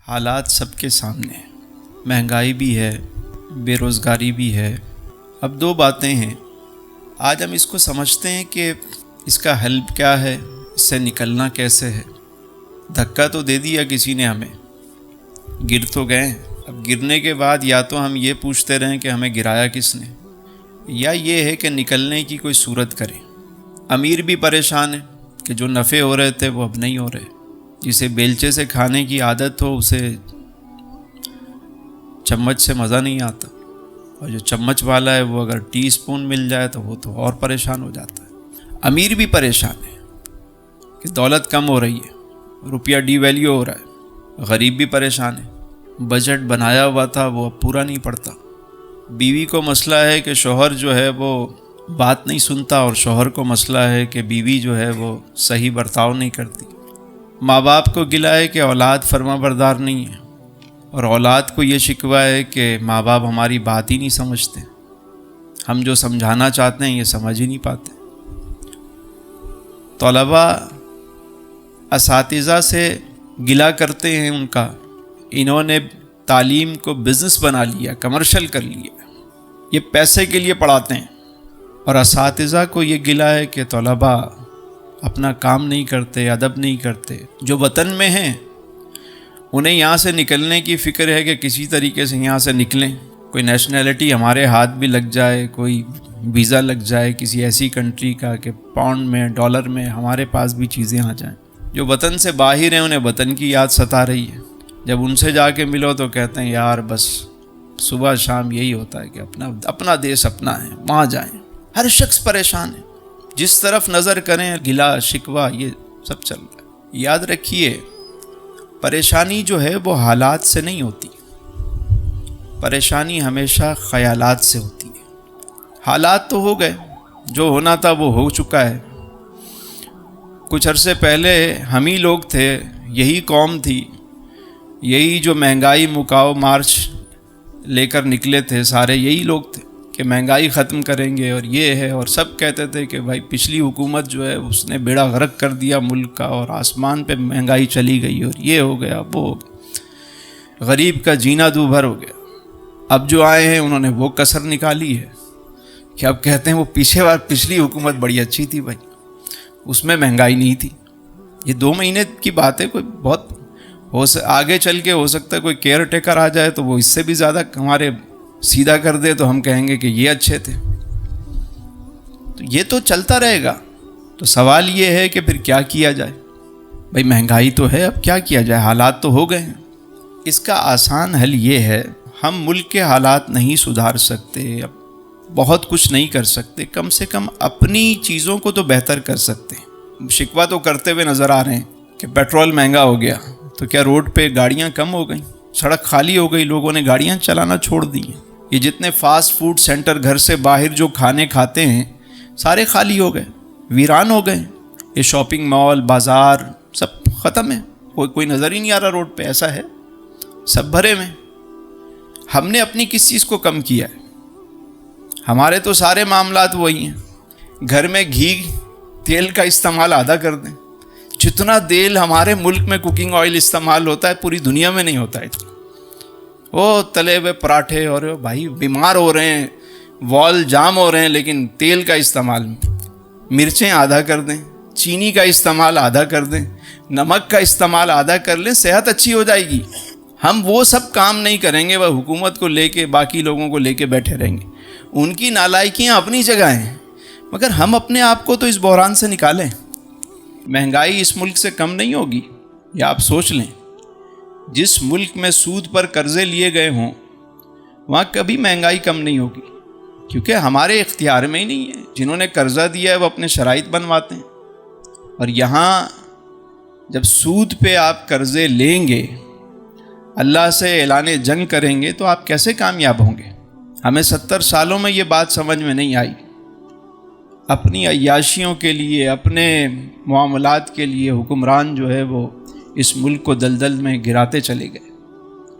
حالات سب کے سامنے ہیں، مہنگائی بھی ہے، بے روزگاری بھی ہے۔ اب دو باتیں ہیں، آج ہم اس کو سمجھتے ہیں کہ اس کا حل کیا ہے، اس سے نکلنا کیسے ہے۔ دھکا تو دے دیا کسی نے ہمیں، گر تو گئے۔ اب گرنے کے بعد یا تو ہم یہ پوچھتے رہیں کہ ہمیں گرایا کس نے، یا یہ ہے کہ نکلنے کی کوئی صورت کریں۔ امیر بھی پریشان ہے کہ جو نفع ہو رہے تھے وہ اب نہیں ہو رہے۔ جسے بیلچے سے کھانے کی عادت ہو اسے چمچ سے مزہ نہیں آتا، اور جو چمچ والا ہے وہ اگر ٹی اسپون مل جائے تو وہ تو اور پریشان ہو جاتا ہے۔ امیر بھی پریشان ہے کہ دولت کم ہو رہی ہے، روپیہ ڈی ویلیو ہو رہا ہے۔ غریب بھی پریشان ہے، بجٹ بنایا ہوا تھا وہ اب پورا نہیں پڑتا۔ بیوی کو مسئلہ ہے کہ شوہر جو ہے وہ بات نہیں سنتا، اور شوہر کو مسئلہ ہے کہ بیوی جو ہے وہ صحیح برتاؤ نہیں کرتی۔ ماں باپ کو گلہ ہے کہ اولاد فرما بردار نہیں ہے، اور اولاد کو یہ شکوہ ہے کہ ماں باپ ہماری بات ہی نہیں سمجھتے، ہم جو سمجھانا چاہتے ہیں یہ سمجھ ہی نہیں پاتے۔ طلباء اساتذہ سے گلہ کرتے ہیں ان کا، انہوں نے تعلیم کو بزنس بنا لیا، کمرشل کر لیا، یہ پیسے کے لیے پڑھاتے ہیں۔ اور اساتذہ کو یہ گلہ ہے کہ طلباء اپنا کام نہیں کرتے، ادب نہیں کرتے۔ جو وطن میں ہیں انہیں یہاں سے نکلنے کی فکر ہے کہ کسی طریقے سے یہاں سے نکلیں، کوئی نیشنلٹی ہمارے ہاتھ بھی لگ جائے، کوئی ویزا لگ جائے کسی ایسی کنٹری کا کہ پاؤنڈ میں ڈالر میں ہمارے پاس بھی چیزیں آ جائیں۔ جو وطن سے باہر ہیں انہیں وطن کی یاد ستا رہی ہے، جب ان سے جا کے ملو تو کہتے ہیں یار بس صبح شام یہی ہوتا ہے کہ اپنا دیش اپنا ہے، وہاں جائیں۔ ہر شخص پریشان ہے، جس طرف نظر کریں گلہ شکوہ یہ سب چل رہا ہے۔ یاد رکھیے پریشانی جو ہے وہ حالات سے نہیں ہوتی، پریشانی ہمیشہ خیالات سے ہوتی ہے۔ حالات تو ہو گئے، جو ہونا تھا وہ ہو چکا ہے۔ کچھ عرصے پہلے ہم ہی لوگ تھے، یہی قوم تھی، یہی جو مہنگائی مکاؤ مارچ لے کر نکلے تھے، سارے یہی لوگ تھے کہ مہنگائی ختم کریں گے، اور یہ ہے، اور سب کہتے تھے کہ بھائی پچھلی حکومت جو ہے اس نے بیڑا غرق کر دیا ملک کا، اور آسمان پہ مہنگائی چلی گئی، اور یہ ہو گیا وہ ہو گیا، غریب کا جینا دو بھر ہو گیا۔ اب جو آئے ہیں انہوں نے وہ کسر نکالی ہے کہ اب کہتے ہیں وہ پچھلی حکومت بڑی اچھی تھی بھائی، اس میں مہنگائی نہیں تھی۔ یہ 2 مہینے کی بات ہے، کوئی بہت آگے چل کے ہو سکتا ہے کوئی کیئر ٹیکر آ جائے تو وہ اس سے بھی زیادہ ہمارے سیدھا کر دے تو ہم کہیں گے کہ یہ اچھے تھے۔ تو یہ تو چلتا رہے گا۔ تو سوال یہ ہے کہ پھر کیا کیا جائے؟ بھائی مہنگائی تو ہے، اب کیا کیا جائے؟ حالات تو ہو گئے ہیں۔ اس کا آسان حل یہ ہے، ہم ملک کے حالات نہیں سدھار سکتے، اب بہت کچھ نہیں کر سکتے، کم سے کم اپنی چیزوں کو تو بہتر کر سکتے ہیں۔ شکوہ تو کرتے ہوئے نظر آ رہے ہیں کہ پیٹرول مہنگا ہو گیا، تو کیا روڈ پہ گاڑیاں کم ہو گئیں؟ سڑک خالی ہو گئی، لوگوں نے گاڑیاں چلانا چھوڑ دی ہیں۔ یہ جتنے فاسٹ فوڈ سینٹر گھر سے باہر جو کھانے کھاتے ہیں سارے خالی ہو گئے، ویران ہو گئے۔ یہ شاپنگ مال، بازار سب ختم ہے، کوئی نظر ہی نہیں آ رہا روڈ پہ، ایسا ہے، سب بھرے میں۔ ہم نے اپنی کس چیز کو کم کیا ہے؟ ہمارے تو سارے معاملات وہی ہیں۔ گھر میں گھی تیل کا استعمال آدھا کر دیں، جتنا تیل ہمارے ملک میں کوکنگ آئل استعمال ہوتا ہے پوری دنیا میں نہیں ہوتا ہے اتنا۔ وہ تلے ہوئے پراٹھے، اور بھائی بیمار ہو رہے ہیں، وال جام ہو رہے ہیں، لیکن تیل کا استعمال، مرچیں آدھا کر دیں، چینی کا استعمال آدھا کر دیں، نمک کا استعمال آدھا کر لیں، صحت اچھی ہو جائے گی۔ ہم وہ سب کام نہیں کریں گے، وہ حکومت کو لے کے باقی لوگوں کو لے کے بیٹھے رہیں گے۔ ان کی نالائکیاں اپنی جگہ ہیں، مگر ہم اپنے آپ کو تو اس بحران سے نکالیں۔ مہنگائی اس ملک سے کم نہیں ہوگی، یا آپ سوچ لیں جس ملک میں سود پر قرضے لیے گئے ہوں وہاں کبھی مہنگائی کم نہیں ہوگی، کیونکہ ہمارے اختیار میں ہی نہیں ہے۔ جنہوں نے قرضہ دیا ہے وہ اپنے شرائط بنواتے ہیں، اور یہاں جب سود پہ آپ قرضے لیں گے، اللہ سے اعلان جنگ کریں گے، تو آپ کیسے کامیاب ہوں گے؟ ہمیں 70 سالوں میں یہ بات سمجھ میں نہیں آئی۔ اپنی عیاشیوں کے لیے، اپنے معاملات کے لیے حکمران جو ہے وہ اس ملک کو دلدل میں گراتے چلے گئے۔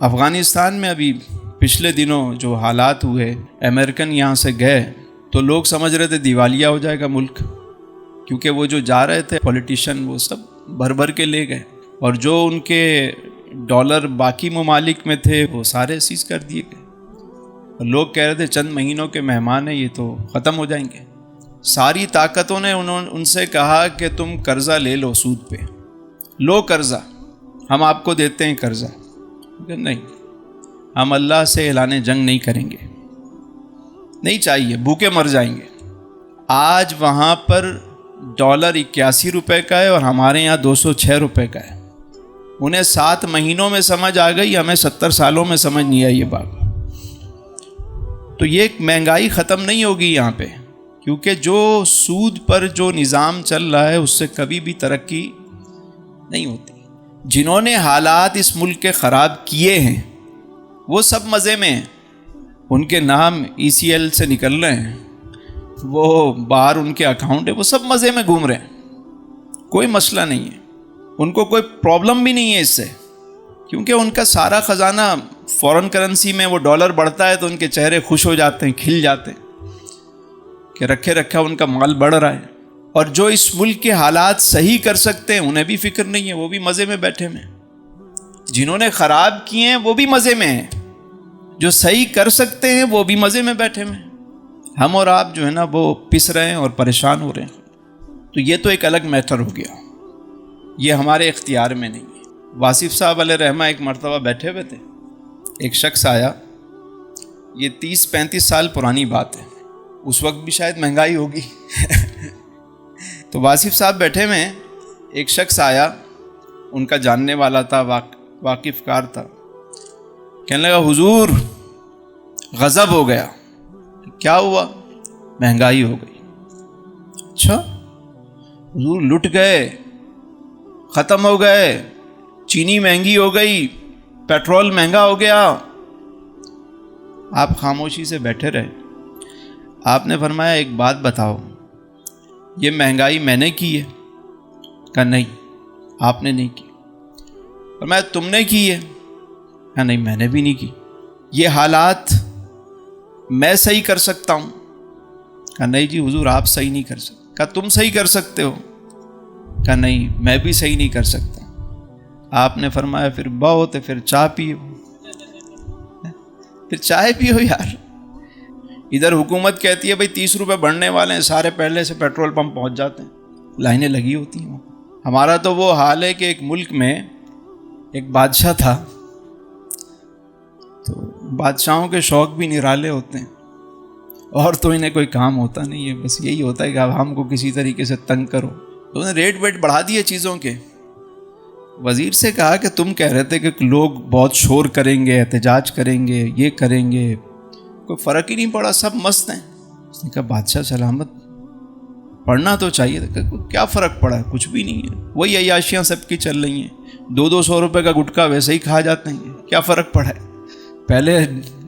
افغانستان میں ابھی پچھلے دنوں جو حالات ہوئے، امریکن یہاں سے گئے تو لوگ سمجھ رہے تھے دیوالیہ ہو جائے گا ملک، کیونکہ وہ جو جا رہے تھے پولیٹیشین وہ سب بھر بھر کے لے گئے، اور جو ان کے ڈالر باقی ممالک میں تھے وہ سارے سیز کر دیے گئے، اور لوگ کہہ رہے تھے چند مہینوں کے مہمان ہیں، یہ تو ختم ہو جائیں گے۔ ساری طاقتوں نے ان سے کہا کہ تم قرضہ لے لو سود پہ، لو قرضہ، ہم آپ کو دیتے ہیں قرضہ، کہ نہیں، ہم اللہ سے اعلان جنگ نہیں کریں گے، نہیں چاہیے، بھوکے مر جائیں گے۔ آج وہاں پر ڈالر 81 روپے کا ہے اور ہمارے یہاں 206 روپے کا ہے۔ انہیں 7 مہینوں میں سمجھ آ گئی، ہمیں 70 سالوں میں سمجھ نہیں آئی یہ بات۔ تو یہ مہنگائی ختم نہیں ہوگی یہاں پہ، کیونکہ جو سود پر جو نظام چل رہا ہے اس سے کبھی بھی ترقی نہیں ہوتی۔ جنہوں نے حالات اس ملک کے خراب کیے ہیں وہ سب مزے میں ہیں، ان کے نام ECL سے نکل رہے ہیں، وہ باہر ان کے اکاؤنٹ ہے، وہ سب مزے میں گھوم رہے ہیں، کوئی مسئلہ نہیں ہے، ان کو کوئی پرابلم بھی نہیں ہے اس سے، کیونکہ ان کا سارا خزانہ فورن کرنسی میں، وہ ڈالر بڑھتا ہے تو ان کے چہرے خوش ہو جاتے ہیں، کھل جاتے ہیں کہ رکھے رکھا ان کا مال بڑھ رہا ہے۔ اور جو اس ملک کے حالات صحیح کر سکتے ہیں انہیں بھی فکر نہیں ہے، وہ بھی مزے میں بیٹھے ہوئے ہیں۔ جنہوں نے خراب کیے ہیں وہ بھی مزے میں ہیں، جو صحیح کر سکتے ہیں وہ بھی مزے میں بیٹھے ہوئے ہیں۔ ہم اور آپ جو ہے نا وہ پس رہے ہیں اور پریشان ہو رہے ہیں۔ تو یہ تو ایک الگ میٹر ہو گیا، یہ ہمارے اختیار میں نہیں ہے۔ واصف صاحب علیہ رحمہ ایک مرتبہ بیٹھے ہوئے تھے، ایک شخص آیا، یہ 30-35 سال پرانی بات ہے، اس وقت بھی شاید مہنگائی ہوگی تو واصف صاحب بیٹھے ہوئے ہیں، ایک شخص آیا، ان کا جاننے والا تھا، واقف کار تھا، کہنے لگا حضور غضب ہو گیا۔ کیا ہوا؟ مہنگائی ہو گئی۔ اچھا حضور لٹ گئے، ختم ہو گئے، چینی مہنگی ہو گئی، پیٹرول مہنگا ہو گیا۔ آپ خاموشی سے بیٹھے رہے۔ آپ نے فرمایا ایک بات بتاؤ، یہ مہنگائی میں نے کی ہے؟ کہا نہیں آپ نے نہیں کی۔ فرمایا تم نے کی ہے؟ کہا نہیں میں نے بھی نہیں کی۔ یہ حالات میں صحیح کر سکتا ہوں؟ کہا نہیں جی حضور آپ صحیح نہیں کر سکتے۔ کہا تم صحیح کر سکتے ہو؟ کہا نہیں میں بھی صحیح نہیں کر سکتا۔ آپ نے فرمایا پھر بہت ہے، پھر چائے پیو، پھر چائے پیو یار۔ ادھر حکومت کہتی ہے بھئی 30 روپے بڑھنے والے ہیں، سارے پہلے سے پیٹرول پمپ پہنچ جاتے ہیں، لائنیں لگی ہوتی ہیں۔ ہمارا تو وہ حال ہے کہ ایک ملک میں ایک بادشاہ تھا، تو بادشاہوں کے شوق بھی نرالے ہوتے ہیں، اور تو انہیں کوئی کام ہوتا نہیں ہے، بس یہی ہوتا ہے کہ اب ہم کو کسی طریقے سے تنگ کرو۔ تو انہیں ریٹ ویٹ بڑھا دیے چیزوں کے۔ وزیر سے کہا کہ تم کہہ رہے تھے کہ لوگ بہت شور کریں گے، احتجاج کریں گے، یہ کریں گے، کوئی فرق ہی نہیں پڑا، سب مست ہیں۔ اس نے کہا بادشاہ سلامت، پڑھنا تو چاہیے تھا۔ کیا فرق پڑا ہے؟ کچھ بھی نہیں ہے، وہی عیاشیاں سب کی چل رہی ہیں، 200 روپے کا گٹکا ویسے ہی کھا جاتے ہیں، کیا فرق پڑا ہے؟ پہلے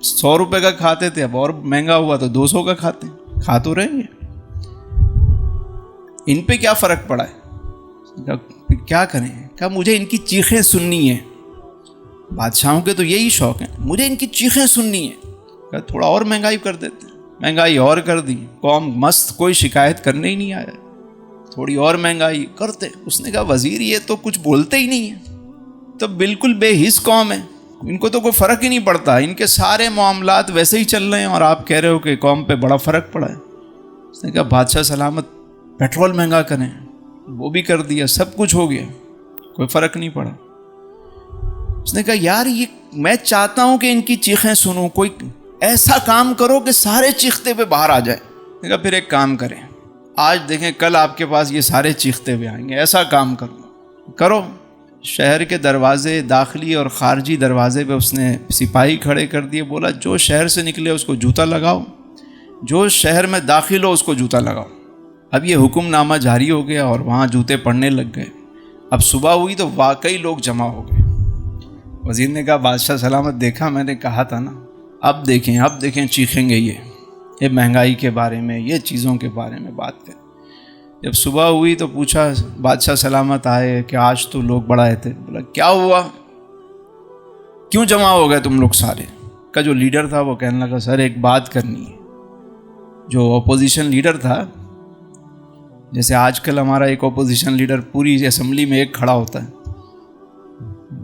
100 روپے کا کھاتے تھے، اب اور مہنگا ہوا تو 200 کا کھاتے ہیں، کھا تو رہیں گے، ان پہ کیا فرق پڑا ہے؟ کیا کریں؟ کہا مجھے ان کی چیخیں سننی ہیں، بادشاہوں کے تو یہی شوق ہیں، مجھے ان کی چیخیں سننی ہیں۔ کہا تھوڑا اور مہنگائی کر دیتے ہیں۔ مہنگائی اور کر دی، قوم مست، کوئی شکایت کرنے ہی نہیں آیا، تھوڑی اور مہنگائی کرتے۔ اس نے کہا وزیر یہ تو کچھ بولتے ہی نہیں ہیں، تو بالکل بے حس قوم ہے، ان کو تو کوئی فرق ہی نہیں پڑتا، ان کے سارے معاملات ویسے ہی چل رہے ہیں اور آپ کہہ رہے ہو کہ قوم پہ بڑا فرق پڑا ہے۔ اس نے کہا بادشاہ سلامت پیٹرول مہنگا کریں، وہ بھی کر دیا، سب کچھ ہو گیا، کوئی فرق نہیں پڑا۔ اس نے کہا یار یہ میں چاہتا ہوں کہ ان کی چیخیں سنوں، کوئی ایسا کام کرو کہ سارے چیختے ہوئے باہر آ جائے۔ اس نے کہا پھر ایک کام کریں، آج دیکھیں کل آپ کے پاس یہ سارے چیختے ہوئے آئیں گے، ایسا کام کرو۔ شہر کے دروازے، داخلی اور خارجی دروازے پہ اس نے سپاہی کھڑے کر دیے، بولا جو شہر سے نکلے اس کو جوتا لگاؤ، جو شہر میں داخل ہو اس کو جوتا لگاؤ۔ اب یہ حکم نامہ جاری ہو گیا اور وہاں جوتے پڑنے لگ گئے۔ اب صبح ہوئی تو واقعی لوگ جمع ہو گئے۔ وزیر نے کہا بادشاہ سلامت دیکھا میں نے کہا تھا نا، اب دیکھیں چیخیں گے یہ مہنگائی کے بارے میں، یہ چیزوں کے بارے میں بات کریں۔ جب صبح ہوئی تو پوچھا بادشاہ سلامت آئے کہ آج تو لوگ بڑا آئے تھے۔ بولا کیا ہوا، کیوں جمع ہو گئے تم لوگ سارے؟ کا جو لیڈر تھا وہ کہنے لگا سر ایک بات کرنی ہے۔ جو اپوزیشن لیڈر تھا، جیسے آج کل ہمارا ایک اپوزیشن لیڈر پوری اسمبلی میں ایک کھڑا ہوتا ہے،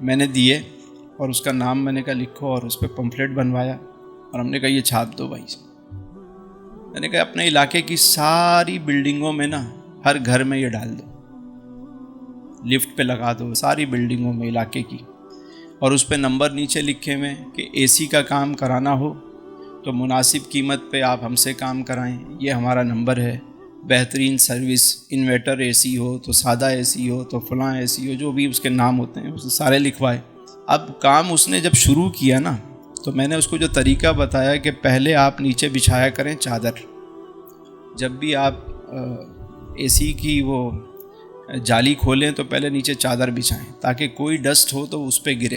میں نے دیے اور اس کا نام میں نے کہا لکھو اور اس پہ پمفلیٹ بنوایا اور ہم نے کہا یہ چھاپ دو بھائی. میں نے کہا اپنے علاقے کی ساری بلڈنگوں میں نا ہر گھر میں یہ ڈال دو, لفٹ پہ لگا دو ساری بلڈنگوں میں علاقے کی, اور اس پہ نمبر نیچے لکھے ہوئے کہ اے سی کا کام کرانا ہو تو مناسب قیمت پہ آپ ہم سے کام کرائیں, یہ ہمارا نمبر ہے. بہترین سروس, انورٹر اے سی ہو تو سادہ اے سی ہو تو فلاں اے سی ہو, جو بھی اس کے نام ہوتے ہیں اسے سارے لکھوائے. اب کام اس نے جب شروع کیا نا تو میں نے اس کو جو طریقہ بتایا کہ پہلے آپ نیچے بچھایا کریں چادر, جب بھی آپ اے سی کی وہ جالی کھولیں تو پہلے نیچے چادر بچھائیں تاکہ کوئی ڈسٹ ہو تو اس پہ گرے.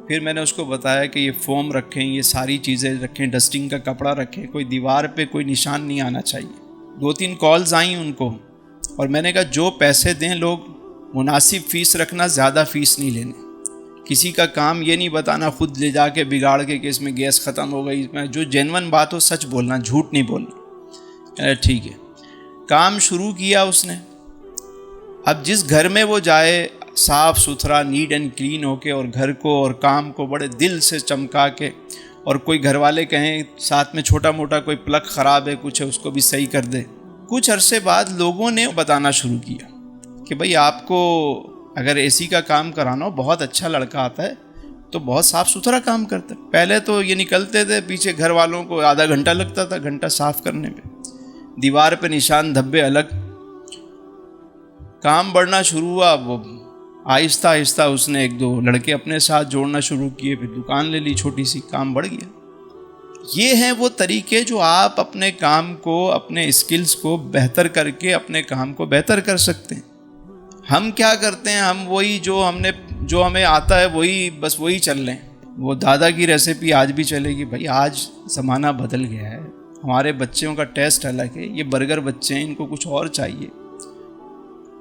پھر میں نے اس کو بتایا کہ یہ فوم رکھیں, یہ ساری چیزیں رکھیں, ڈسٹنگ کا کپڑا رکھیں, کوئی دیوار پہ کوئی نشان نہیں آنا چاہیے. 2-3 کالز آئیں ان کو, اور میں نے کہا جو پیسے دیں لوگ مناسب فیس رکھنا, زیادہ فیس نہیں لینے. کسی کا کام یہ نہیں بتانا خود لے جا کے بگاڑ کے کہ اس میں گیس ختم ہو گئی. میں جو جینون بات ہو سچ بولنا, جھوٹ نہیں بولنا. ٹھیک ہے, کام شروع کیا اس نے. اب جس گھر میں وہ جائے صاف ستھرا نیٹ اینڈ کلین ہو کے, اور گھر کو اور کام کو بڑے دل سے چمکا کے, اور کوئی گھر والے کہیں ساتھ میں چھوٹا موٹا کوئی پلگ خراب ہے کچھ ہے اس کو بھی صحیح کر دے. کچھ عرصے بعد لوگوں نے بتانا شروع کیا کہ بھائی آپ کو اگر اے سی کا کام کرانا ہو, بہت اچھا لڑکا آتا ہے تو بہت صاف ستھرا کام کرتا ہے. پہلے تو یہ نکلتے تھے پیچھے گھر والوں کو آدھا گھنٹہ لگتا تھا, گھنٹہ صاف کرنے میں, دیوار پہ نشان دھبے الگ. کام بڑھنا شروع ہوا, وہ آہستہ آہستہ اس نے 1-2 لڑکے اپنے ساتھ جوڑنا شروع کیے, پھر دکان لے لی چھوٹی سی, کام بڑھ گیا. یہ ہیں وہ طریقے جو آپ اپنے کام کو, اپنے اسکلز کو بہتر کر کے اپنے کام کو بہتر کر سکتے ہیں. ہم کیا کرتے ہیں, ہم وہی جو ہمیں آتا ہے وہی چل رہے ہیں. وہ دادا کی ریسیپی آج بھی چلے گی. بھائی آج زمانہ بدل گیا ہے, ہمارے بچوں کا ٹیسٹ الگ ہے, یہ برگر بچے ہیں, ان کو کچھ اور چاہیے.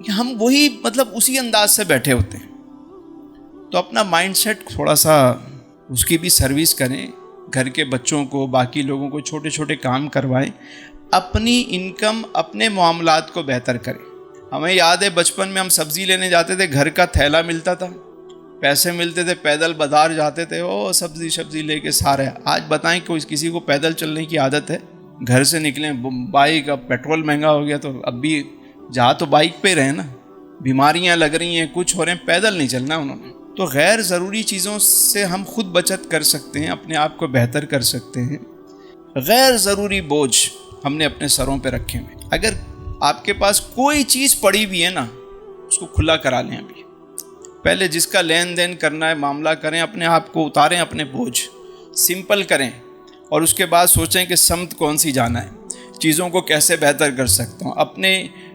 ہم وہی اسی انداز سے بیٹھے ہوتے ہیں. تو اپنا مائنڈ سیٹ تھوڑا سا اس کی بھی سروس کریں, گھر کے بچوں کو, باقی لوگوں کو چھوٹے چھوٹے کام کروائیں, اپنی انکم, اپنے معاملات کو بہتر کریں. ہمیں یاد ہے بچپن میں ہم سبزی لینے جاتے تھے, گھر کا تھیلا ملتا تھا, پیسے ملتے تھے, پیدل بازار جاتے تھے, او سبزی لے کے سارے. آج بتائیں کسی کو پیدل چلنے کی عادت ہے؟ گھر سے نکلیں بائک, اب پیٹرول مہنگا ہو گیا تو اب بھی جہاں تو بائک پہ رہے نا, بیماریاں لگ رہی ہیں, کچھ ہو رہے ہیں, پیدل نہیں چلنا انہوں نے. تو غیر ضروری چیزوں سے ہم خود بچت کر سکتے ہیں, اپنے آپ کو بہتر کر سکتے ہیں. غیر ضروری بوجھ ہم نے اپنے سروں پہ رکھے ہوئے. اگر آپ کے پاس کوئی چیز پڑی بھی ہے نا, اس کو کھلا کرا لیں. ابھی پہلے جس کا لین دین کرنا ہے معاملہ کریں, اپنے آپ کو اتاریں, اپنے بوجھ سمپل کریں, اور اس کے بعد سوچیں کہ سمت کون سی جانا ہے, چیزوں کو کیسے بہتر کر سکتا ہوں,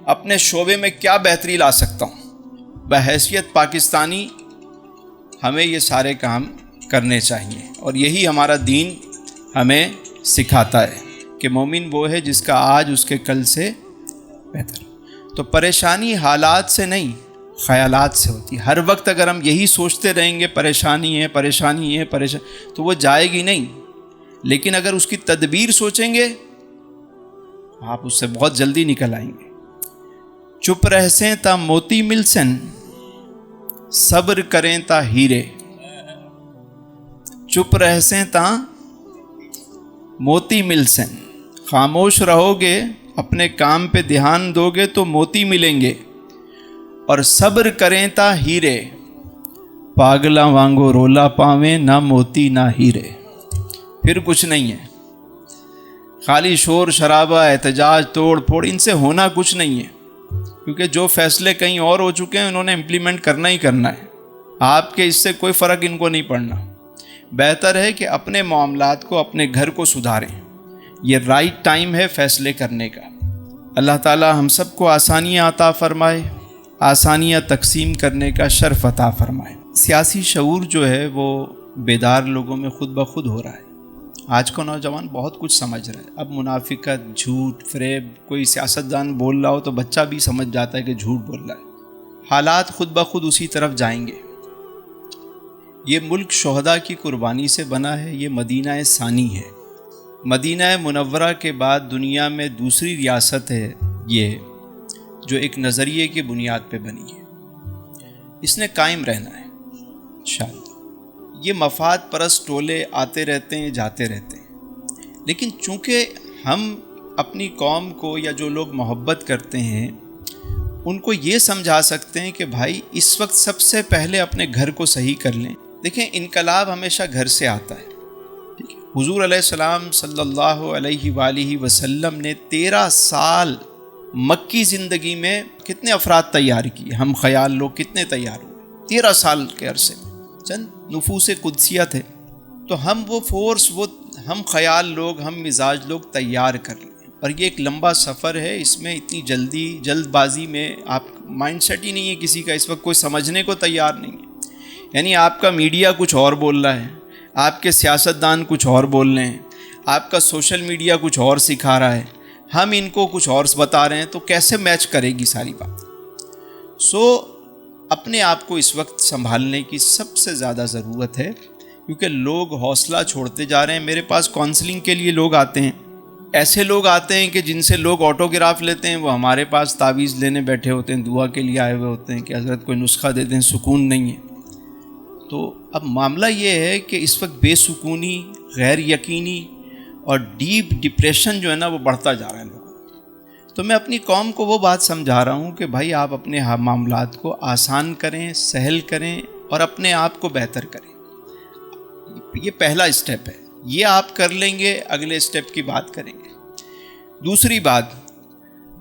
اپنے شعبے میں کیا بہتری لا سکتا ہوں. بحیثیت پاکستانی ہمیں یہ سارے کام کرنے چاہیے, اور یہی ہمارا دین ہمیں سکھاتا ہے کہ مومن وہ ہے جس کا آج اس کے کل سے بہتر. تو پریشانی حالات سے نہیں, خیالات سے ہوتی ہے. ہر وقت اگر ہم یہی سوچتے رہیں گے پریشانی ہے تو وہ جائے گی نہیں. لیکن اگر اس کی تدبیر سوچیں گے آپ اس سے بہت جلدی نکل آئیں گے. چپ رہسیں تا موتی ملسن, صبر کریں تا ہیرے. چپ رہسیں تا موتی ملسن, خاموش رہو گے, اپنے کام پہ دھیان دو گے تو موتی ملیں گے. اور صبر کریں تا ہیرے, پاگلا وانگو رولا پاویں, نہ موتی نہ ہیرے. پھر کچھ نہیں ہے, خالی شور شرابہ, احتجاج, توڑ پھوڑ, ان سے ہونا کچھ نہیں ہے. کیونکہ جو فیصلے کہیں اور ہو چکے ہیں انہوں نے امپلیمنٹ کرنا ہی کرنا ہے. آپ کے اس سے کوئی فرق ان کو نہیں پڑنا. بہتر ہے کہ اپنے معاملات کو, اپنے گھر کو سدھاریں. یہ رائٹ ٹائم ہے فیصلے کرنے کا. اللہ تعالی ہم سب کو آسانیاں عطا فرمائے, آسانیاں تقسیم کرنے کا شرف عطا فرمائے. سیاسی شعور جو ہے وہ بیدار لوگوں میں خود بخود ہو رہا ہے. آج کا نوجوان بہت کچھ سمجھ رہا ہے. اب منافقت, جھوٹ, فریب, کوئی سیاستدان بول رہا ہو تو بچہ بھی سمجھ جاتا ہے کہ جھوٹ بول رہا ہے. حالات خود بخود اسی طرف جائیں گے. یہ ملک شہداء کی قربانی سے بنا ہے. یہ مدینہ ثانی ہے. مدینہ منورہ کے بعد دنیا میں دوسری ریاست ہے یہ جو ایک نظریے کی بنیاد پہ بنی ہے. اس نے قائم رہنا ہے. انشاءاللہ۔ یہ مفاد پرست ٹولے آتے رہتے ہیں، جاتے رہتے ہیں، لیکن چونکہ ہم اپنی قوم کو یا جو لوگ محبت کرتے ہیں ان کو یہ سمجھا سکتے ہیں کہ بھائی اس وقت سب سے پہلے اپنے گھر کو صحیح کر لیں۔ دیکھیں، انقلاب ہمیشہ گھر سے آتا ہے، ٹھیک ہے؟ حضور علیہ السلام صلی اللہ علیہ وآلہ وسلم نے 13 سال مکی زندگی میں کتنے افراد تیار کیے؟ ہم خیال لوگ کتنے تیار ہوئے 13 سال کے عرصے میں؟ چند نفوس قدسیہ تھے، تو ہم وہ فورس، وہ ہم خیال لوگ، ہم مزاج لوگ تیار کر لیں۔ اور یہ ایک لمبا سفر ہے، اس میں اتنی جلد بازی میں آپ مائنڈ سیٹ ہی نہیں ہے کسی کا، اس وقت کوئی سمجھنے کو تیار نہیں ہے۔ یعنی آپ کا میڈیا کچھ اور بول رہا ہے، آپ کے سیاستدان کچھ اور بول رہے ہیں، آپ کا سوشل میڈیا کچھ اور سکھا رہا ہے، ہم ان کو کچھ اور بتا رہے ہیں، تو کیسے میچ کرے گی ساری بات؟ اپنے آپ کو اس وقت سنبھالنے کی سب سے زیادہ ضرورت ہے، کیونکہ لوگ حوصلہ چھوڑتے جا رہے ہیں۔ میرے پاس کاؤنسلنگ کے لیے لوگ آتے ہیں، ایسے لوگ آتے ہیں کہ جن سے لوگ آٹوگراف لیتے ہیں، وہ ہمارے پاس تعویذ لینے بیٹھے ہوتے ہیں، دعا کے لیے آئے ہوئے ہوتے ہیں کہ حضرت کوئی نسخہ دے دیں، سکون نہیں ہے۔ تو اب معاملہ یہ ہے کہ اس وقت بے سکونی، غیر یقینی اور ڈیپ ڈپریشن جو ہے نا، وہ بڑھتا جا رہا ہے لوگوں کو۔ تو میں اپنی قوم کو وہ بات سمجھا رہا ہوں کہ بھائی آپ اپنے معاملات کو آسان کریں، سہل کریں اور اپنے آپ کو بہتر کریں۔ یہ پہلا اسٹیپ ہے، یہ آپ کر لیں گے، اگلے اسٹیپ کی بات کریں گے۔ دوسری بات،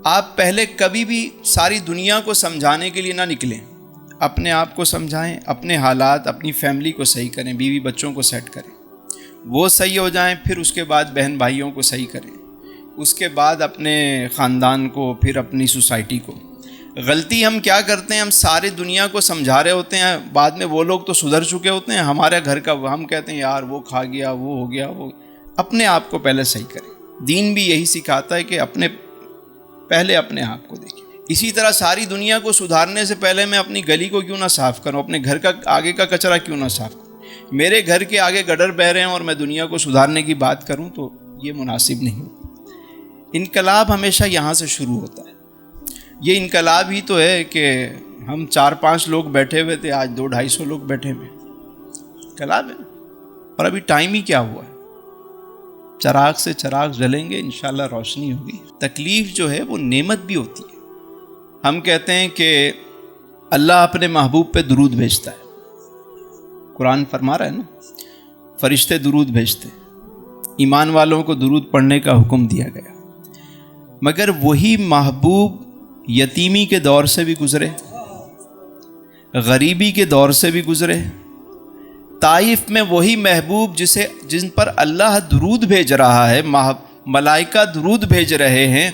آپ پہلے کبھی بھی ساری دنیا کو سمجھانے کے لیے نہ نکلیں، اپنے آپ کو سمجھائیں، اپنے حالات، اپنی فیملی کو صحیح کریں، بیوی بچوں کو سیٹ کریں، وہ صحیح ہو جائیں، پھر اس کے بعد بہن بھائیوں کو صحیح کریں، اس کے بعد اپنے خاندان کو، پھر اپنی سوسائٹی کو۔ غلطی ہم کیا کرتے ہیں؟ ہم ساری دنیا کو سمجھا رہے ہوتے ہیں، بعد میں وہ لوگ تو سدھر چکے ہوتے ہیں، ہمارے گھر کا ہم کہتے ہیں یار وہ کھا گیا، وہ ہو گیا، وہ۔ اپنے آپ کو پہلے صحیح کریں۔ دین بھی یہی سکھاتا ہے کہ پہلے اپنے آپ کو دیکھیں۔ اسی طرح ساری دنیا کو سدھارنے سے پہلے میں اپنی گلی کو کیوں نہ صاف کروں، اپنے گھر کا آگے کا کچرا کیوں نہ صاف کروں؟ میرے گھر کے آگے گڈر بہ رہے ہیں اور میں دنیا کو سدھارنے کی بات کروں تو یہ مناسب نہیں۔ انقلاب ہمیشہ یہاں سے شروع ہوتا ہے۔ یہ انقلاب ہی تو ہے کہ ہم 4-5 لوگ بیٹھے ہوئے تھے، آج 200-250 لوگ بیٹھے ہوئے، انقلاب ہے۔ اور ابھی ٹائم ہی کیا ہوا ہے؟ چراغ سے چراغ جلیں گے، انشاءاللہ روشنی ہوگی۔ تکلیف جو ہے وہ نعمت بھی ہوتی ہے۔ ہم کہتے ہیں کہ اللہ اپنے محبوب پہ درود بھیجتا ہے، قرآن فرما رہا ہے نا، فرشتے درود بھیجتے ہیں، ایمان والوں کو درود پڑھنے کا حکم دیا گیا۔ مگر وہی محبوب یتیمی کے دور سے بھی گزرے، غریبی کے دور سے بھی گزرے۔ طائف میں وہی محبوب جن پر اللہ درود بھیج رہا ہے، ملائکہ درود بھیج رہے ہیں،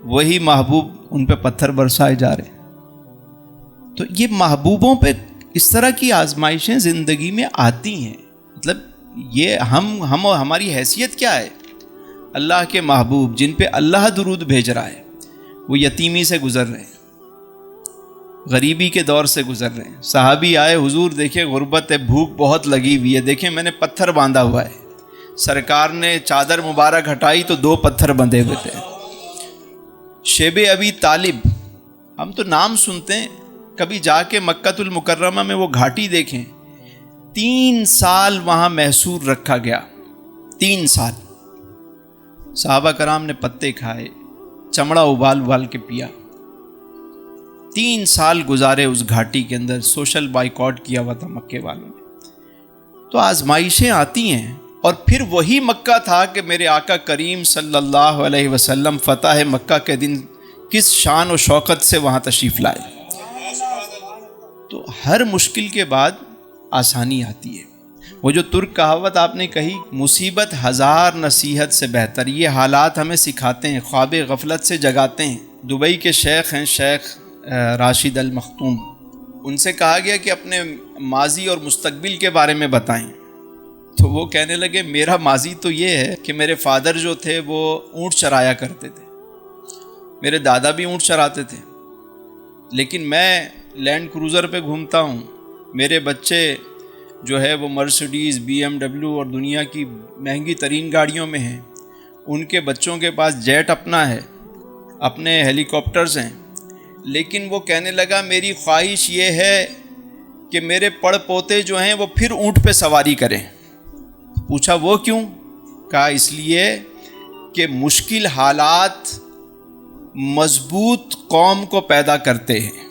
وہی محبوب ان پہ پتھر برسائے جا رہے ہیں۔ تو یہ محبوبوں پہ اس طرح کی آزمائشیں زندگی میں آتی ہیں۔ مطلب یہ ہماری حیثیت کیا ہے؟ اللہ کے محبوب جن پہ اللہ درود بھیج رہا ہے، وہ یتیمی سے گزر رہے ہیں، غریبی کے دور سے گزر رہے ہیں۔ صحابی آئے، حضور دیکھیں غربت ہے، بھوک بہت لگی ہوئی ہے، دیکھیں میں نے پتھر باندھا ہوا ہے۔ سرکار نے چادر مبارک ہٹائی تو 2 پتھر بندھے ہوئے تھے۔ شیب ابی طالب، ہم تو نام سنتے ہیں، کبھی جا کے مکہ المکرمہ میں وہ گھاٹی دیکھیں، 3 سال وہاں محصور رکھا گیا، 3 سال۔ صحابہ کرام نے پتے کھائے، چمڑا ابال کے پیا، 3 سال گزارے اس گھاٹی کے اندر، سوشل بائیکاٹ کیا ہوا تھا مکے والوں نے۔ تو آزمائشیں آتی ہیں، اور پھر وہی مکہ تھا کہ میرے آقا کریم صلی اللہ علیہ وسلم فتح مکہ کے دن کس شان و شوکت سے وہاں تشریف لائے۔ تو ہر مشکل کے بعد آسانی آتی ہے۔ وہ جو ترک کہاوت آپ نے کہی، مصیبت 1000 نصیحت سے بہتر، یہ حالات ہمیں سکھاتے ہیں، خواب غفلت سے جگاتے ہیں۔ دبئی کے شیخ ہیں، شیخ راشد المختوم، ان سے کہا گیا کہ اپنے ماضی اور مستقبل کے بارے میں بتائیں، تو وہ کہنے لگے میرا ماضی تو یہ ہے کہ میرے فادر جو تھے وہ اونٹ چرایا کرتے تھے، میرے دادا بھی اونٹ چراتے تھے، لیکن میں لینڈ کروزر پہ گھومتا ہوں، میرے بچے جو ہے وہ مرسڈیز، BMW اور دنیا کی مہنگی ترین گاڑیوں میں ہیں، ان کے بچوں کے پاس جیٹ اپنا ہے، اپنے ہیلی کاپٹرز ہیں، لیکن وہ کہنے لگا میری خواہش یہ ہے کہ میرے پڑ پوتے جو ہیں وہ پھر اونٹ پہ سواری کریں۔ پوچھا وہ کیوں؟ کہا اس لیے کہ مشکل حالات مضبوط قوم کو پیدا کرتے ہیں۔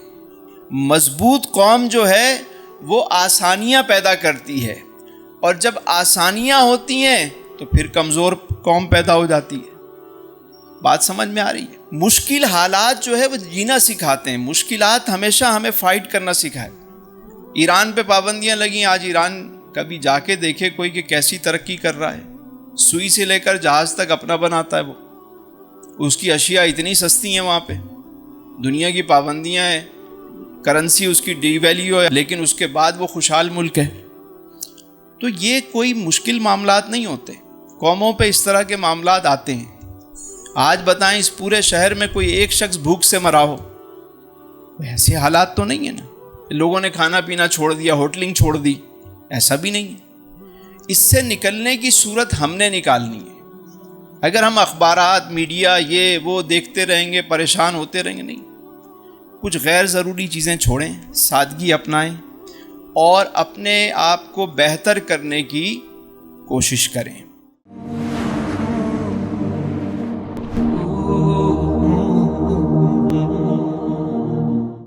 مضبوط قوم جو ہے وہ آسانیاں پیدا کرتی ہے، اور جب آسانیاں ہوتی ہیں تو پھر کمزور قوم پیدا ہو جاتی ہے۔ بات سمجھ میں آ رہی ہے؟ مشکل حالات جو ہے وہ جینا سکھاتے ہیں، مشکلات ہمیشہ ہمیں فائٹ کرنا سکھائے۔ ایران پہ پابندیاں لگیں، آج ایران کبھی جا کے دیکھے کوئی کہ کیسی ترقی کر رہا ہے، سوئی سے لے کر جہاز تک اپنا بناتا ہے وہ، اس کی اشیاء اتنی سستی ہیں وہاں پہ، دنیا کی پابندیاں ہیں، کرنسی اس کی ڈی ویلیو ہے، لیکن اس کے بعد وہ خوشحال ملک ہے۔ تو یہ کوئی مشکل معاملات نہیں ہوتے، قوموں پہ اس طرح کے معاملات آتے ہیں۔ آج بتائیں اس پورے شہر میں کوئی ایک شخص بھوک سے مرا ہو؟ ایسے حالات تو نہیں ہیں نا، لوگوں نے کھانا پینا چھوڑ دیا، ہوٹلنگ چھوڑ دی، ایسا بھی نہیں ہے۔ اس سے نکلنے کی صورت ہم نے نکالنی ہے۔ اگر ہم اخبارات، میڈیا، یہ وہ دیکھتے رہیں گے، پریشان ہوتے رہیں گے، نہیں، کچھ غیر ضروری چیزیں چھوڑیں، سادگی اپنائیں اور اپنے آپ کو بہتر کرنے کی کوشش کریں۔